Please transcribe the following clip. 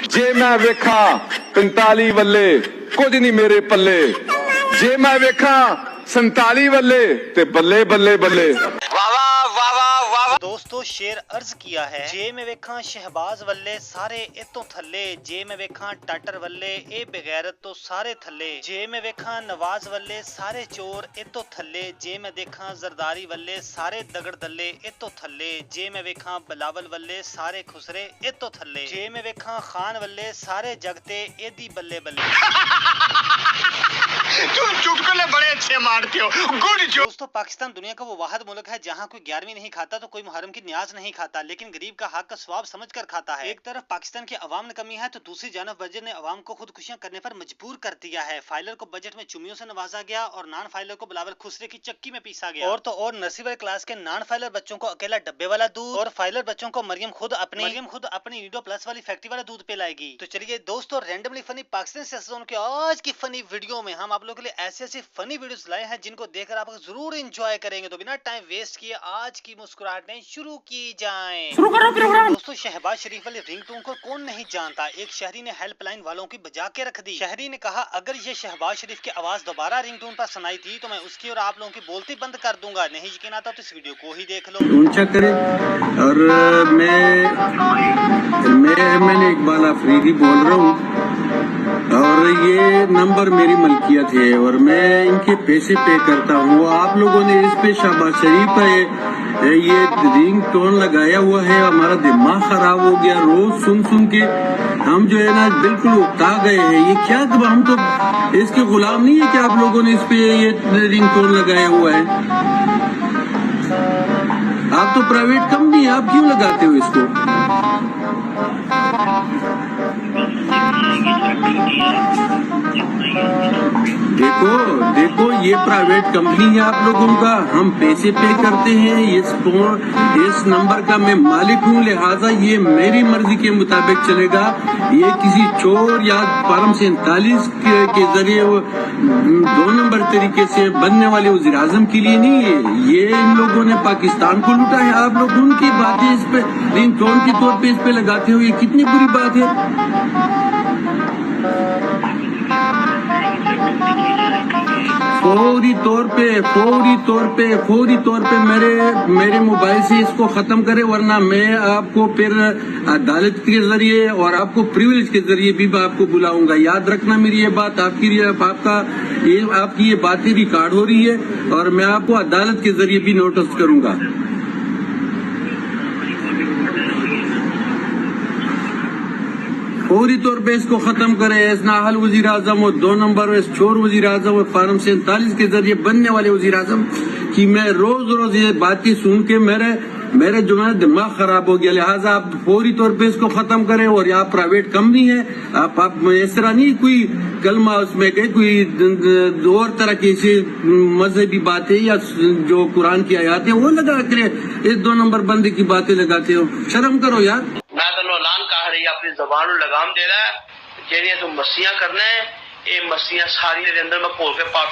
जे मैं वेखा 45 वल्ले कुछ नहीं मेरे पल्ले, जे मैं वेखा 47 वल्ले ते बल्ले बल्ले बल्ले। दोस्तों शेर अर्ज किया है, जे में वेखा शहबाज वल्ले सारे इतो थल्ले, जे में वेखा टाटर वल्ले ए बेगैरत तो सारे थल्ले, जे में वेखा नवाज वल्ले सारे चोर इतो थल्ले, जे में देखा जरदारी वल्ले सारे दगड़ दल्ले इतो थल्ले, जे में वेखा बिलावल वल्ले सारे खुसरे इतो थल्ले, जे में वेखा खान वल्ले सारे जगते एदी बल्ले बल्ले। तुम चुटकुले बड़े अच्छे मारते हो, गुड जो। दोस्तों पाकिस्तान दुनिया का वो वाहिद मुल्क है जहाँ कोई 11वीं नहीं खाता तो कोई मुहर्रम की न्याज नहीं खाता, लेकिन गरीब का हक का स्वाब समझकर खाता है। एक तरफ पाकिस्तान की अवाम ने कमी है तो दूसरी जानब बजट ने अवाम को खुदकुशियां करने पर मजबूर कर दिया है। फाइलर को बजट में चुमियों से नवाजा गया और नॉन फाइलर को बिलावल खुसरे की चक्की में पीसा गया। और तो और नर्सरी वाले क्लास के नॉन फाइलर बच्चों को अकेला डब्बे वाला दूध और फाइलर बच्चों को मरियम खुद अपनी नीडो प्लस वाली फैक्ट्री वाला दूध पिलाएगी। तो चलिए दोस्तों रैंडमली फनी पाकिस्तान सियासतदानों की आज की फनी वीडियो में हम आप लोगों के लिए ऐसे फनी वीडियोस लाए हैं जिनको देखकर आप जरूर एंजॉय करेंगे। तो बिना टाइम वेस्ट किए आज की मुस्कुराहटें शुरू की जाएं। शुरू करो प्रोग्राम। दोस्तों शहबाज शरीफ वाले रिंगटोन को कौन नहीं जानता। एक शहरी ने हेल्पलाइन वालों की बजा के रख दी। शहरी ने कहा अगर ये शहबाज शरीफ की आवाज दोबारा रिंगटोन पर सुनाई दी तो मैं उसकी और आप लोगों की बोलती बंद कर दूंगा। नहीं यकीन आता तो इस वीडियो को ही देख लो। ऊंचा करे और मैंने इकबाल अफरीदी बोल रहा हूँ और ये नंबर मेरी मलकियत है और मैं इनके पैसे पे करता हूँ। आप लोगों ने इस पे शहबाज शरीफ का ये रिंग टोन लगाया हुआ है, हमारा दिमाग खराब हो गया। रोज सुन सुन के हम जो है ना बिल्कुल उकता गए हैं। ये क्या हम तो इसके गुलाम नहीं है कि आप लोगों ने इस पे ये रिंग टोन लगाया हुआ है। आप तो प्राइवेट कंपनी, आप क्यों लगाते हो इसको? देखो ये प्राइवेट कंपनी है आप लोगों का, हम पैसे पे करते हैं। इस नंबर का मैं मालिक हूँ, लिहाजा ये मेरी मर्जी के मुताबिक चलेगा। ये किसी चोर या फार्म 47 के जरिए 2 नंबर तरीके से बनने वाले वज़ीर आज़म के लिए नहीं है। ये इन लोगों ने पाकिस्तान को लूटा है। आप लोग उनकी बातें इस पे रिंग टोन के तौर पे इस पे लगाते हो, ये कितनी बुरी बात है। फौरी तौर पे मेरे मोबाइल से इसको खत्म करे, वरना मैं आपको फिर अदालत के जरिए और आपको प्रिविलेज के जरिए भी आपको बुलाऊंगा। याद रखना मेरी ये बात, आपकी ये बातें रिकॉर्ड हो रही है और मैं आपको अदालत के जरिए भी नोटिस करूंगा। फौरी तौर पे इसको खत्म करे। इस नाहल वजीर आजम और 2 नंबर इस चोर वजीर आजम और फार्म 47 के जरिए बनने वाले वजीर आजम की मैं रोज ये बातें सुन के मेरे जो है दिमाग खराब हो गया। लिहाजा आप फौरी तौर पे इसको खत्म करें। और यहाँ प्राइवेट कंपनी है, आप इस तरह नहीं कोई कलमा उसमें कहे कोई और तरह की ऐसी मजहबी बातें या जो कुरान की आयत है वो लगा करे इस 2 नंबर बंदे की बातें लगाते हो। शर्म करो यार। मैं तो ऐलान कर रही अपनी जबान लगाम दे रहा है, जेड़ियां तुम मस्सियां करना है, ये मस्सियां सारी अंदर मैं घोल के पा